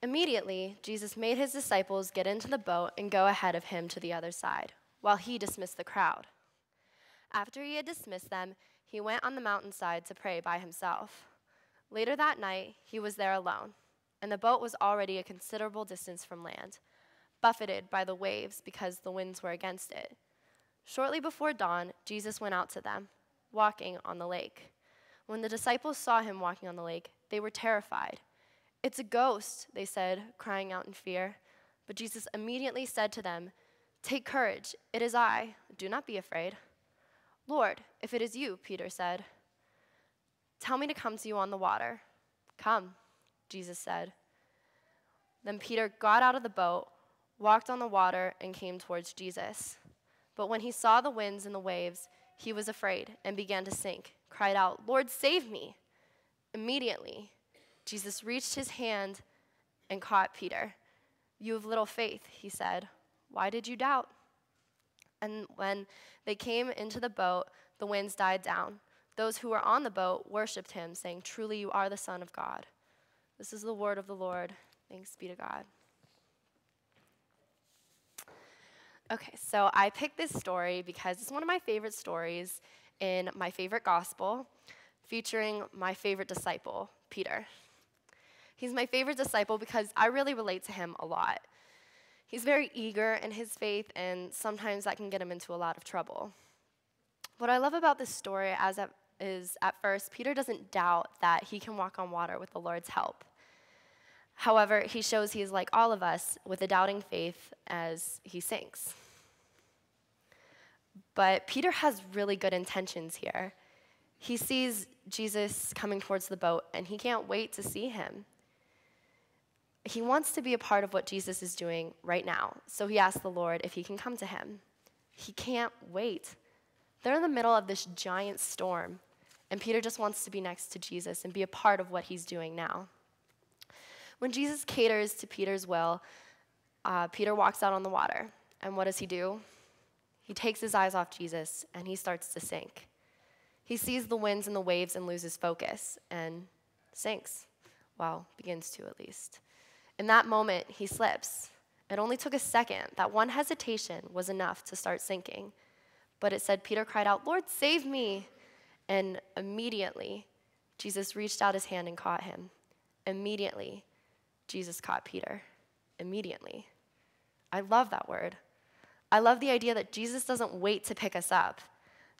Immediately, Jesus made his disciples get into the boat and go ahead of him to the other side, while he dismissed the crowd. After he had dismissed them, he went on the mountainside to pray by himself. Later that night, he was there alone, and the boat was already a considerable distance from land, buffeted by the waves because the winds were against it. Shortly before dawn, Jesus went out to them, walking on the lake. When the disciples saw him walking on the lake, they were terrified. "It's a ghost," they said, crying out in fear. But Jesus immediately said to them, "Take courage, it is I. Do not be afraid." "Lord, if it is you," Peter said, "tell me to come to you on the water." "Come," Jesus said. Then Peter got out of the boat, walked on the water, and came towards Jesus. But when he saw the winds and the waves, he was afraid and began to sink, cried out, "Lord, save me!" Immediately, Jesus reached his hand and caught Peter. "You have little faith," he said. "Why did you doubt?" And when they came into the boat, the winds died down. Those who were on the boat worshipped him, saying, "Truly you are the Son of God." This is the word of the Lord. Thanks be to God. Okay, so I picked this story because it's one of my favorite stories in my favorite gospel, featuring my favorite disciple, Peter. He's my favorite disciple because I really relate to him a lot. He's very eager in his faith, and sometimes that can get him into a lot of trouble. What I love about this story is at first, Peter doesn't doubt that he can walk on water with the Lord's help. However, he shows he is like all of us with a doubting faith as he sinks. But Peter has really good intentions here. He sees Jesus coming towards the boat, and he can't wait to see him. He wants to be a part of what Jesus is doing right now, so he asks the Lord if he can come to him. He can't wait. They're in the middle of this giant storm, and Peter just wants to be next to Jesus and be a part of what he's doing now. When Jesus caters to Peter's will, Peter walks out on the water, and what does he do? He takes his eyes off Jesus, and he starts to sink. He sees the winds and the waves and loses focus and sinks. Well, begins to at least. In that moment, he slips. It only took a second. That one hesitation was enough to start sinking. But it said Peter cried out, "Lord, save me!" And immediately, Jesus reached out his hand and caught him. Immediately, Jesus caught Peter. Immediately. I love that word. I love the idea that Jesus doesn't wait to pick us up.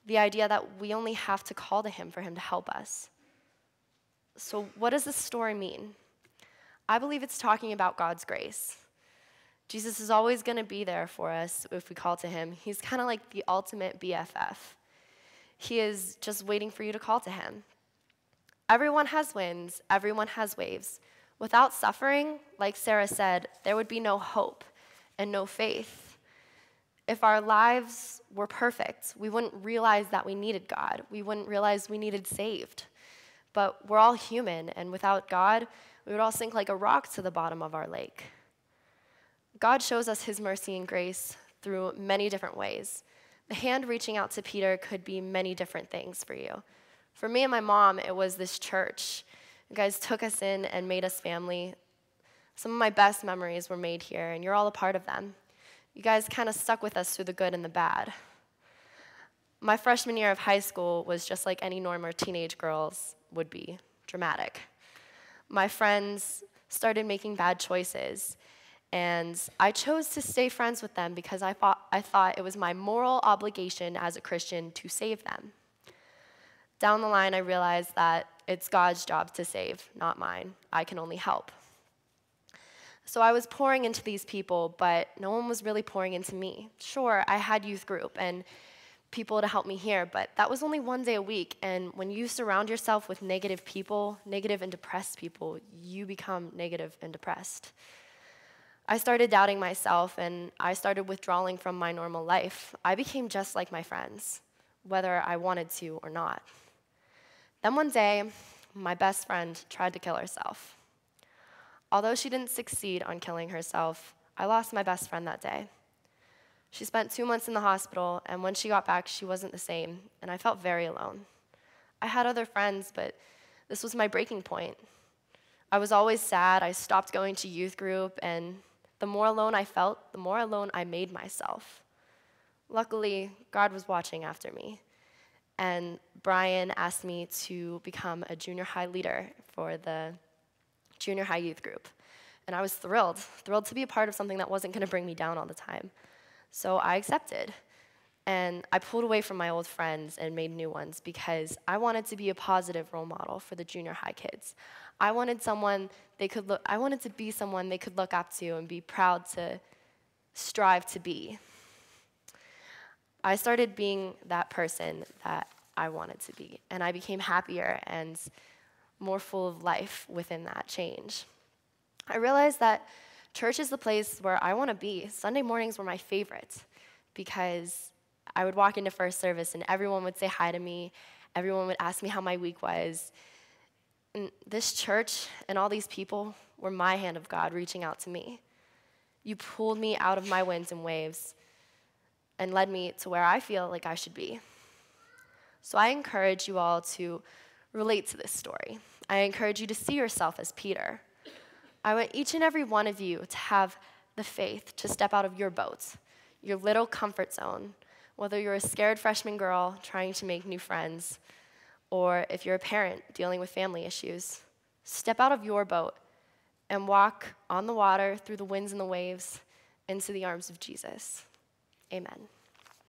The idea that we only have to call to him for him to help us. So what does this story mean? I believe it's talking about God's grace. Jesus is always going to be there for us if we call to him. He's kind of like the ultimate BFF. He is just waiting for you to call to him. Everyone has winds, everyone has waves. Without suffering, like Sarah said, there would be no hope and no faith. If our lives were perfect, we wouldn't realize that we needed God. We wouldn't realize we needed saved. But we're all human, and without God, we would all sink like a rock to the bottom of our lake. God shows us his mercy and grace through many different ways. The hand reaching out to Peter could be many different things for you. For me and my mom, it was this church. You guys took us in and made us family. Some of my best memories were made here, and you're all a part of them. You guys kind of stuck with us through the good and the bad. My freshman year of high school was just like any normal teenage girls would be, dramatic. My friends started making bad choices, and I chose to stay friends with them because I thought it was my moral obligation as a Christian to save them. Down the line, I realized that it's God's job to save, not mine. I can only help. So I was pouring into these people, but no one was really pouring into me. Sure, I had youth group and people to help me here, but that was only one day a week, and when you surround yourself with negative people, negative and depressed people, you become negative and depressed. I started doubting myself, and I started withdrawing from my normal life. I became just like my friends, whether I wanted to or not. Then one day, my best friend tried to kill herself. Although she didn't succeed on killing herself, I lost my best friend that day. She spent 2 months in the hospital, and when she got back, she wasn't the same, and I felt very alone. I had other friends, but this was my breaking point. I was always sad. I stopped going to youth group, and the more alone I felt, the more alone I made myself. Luckily, God was watching after me, and Brian asked me to become a junior high leader for the junior high youth group. And I was thrilled to be a part of something that wasn't going to bring me down all the time. So I accepted. And I pulled away from my old friends and made new ones because I wanted to be a positive role model for the junior high kids. I wanted to be someone they could look up to and be proud to strive to be. I started being that person that I wanted to be, and I became happier and more full of life within that change. I realized that church is the place where I want to be. Sunday mornings were my favorite because I would walk into first service and everyone would say hi to me. Everyone would ask me how my week was. And this church and all these people were my hand of God reaching out to me. You pulled me out of my winds and waves and led me to where I feel like I should be. So I encourage you all to relate to this story. I encourage you to see yourself as Peter. I want each and every one of you to have the faith to step out of your boat, your little comfort zone, whether you're a scared freshman girl trying to make new friends, or if you're a parent dealing with family issues. Step out of your boat and walk on the water through the winds and the waves into the arms of Jesus. Amen.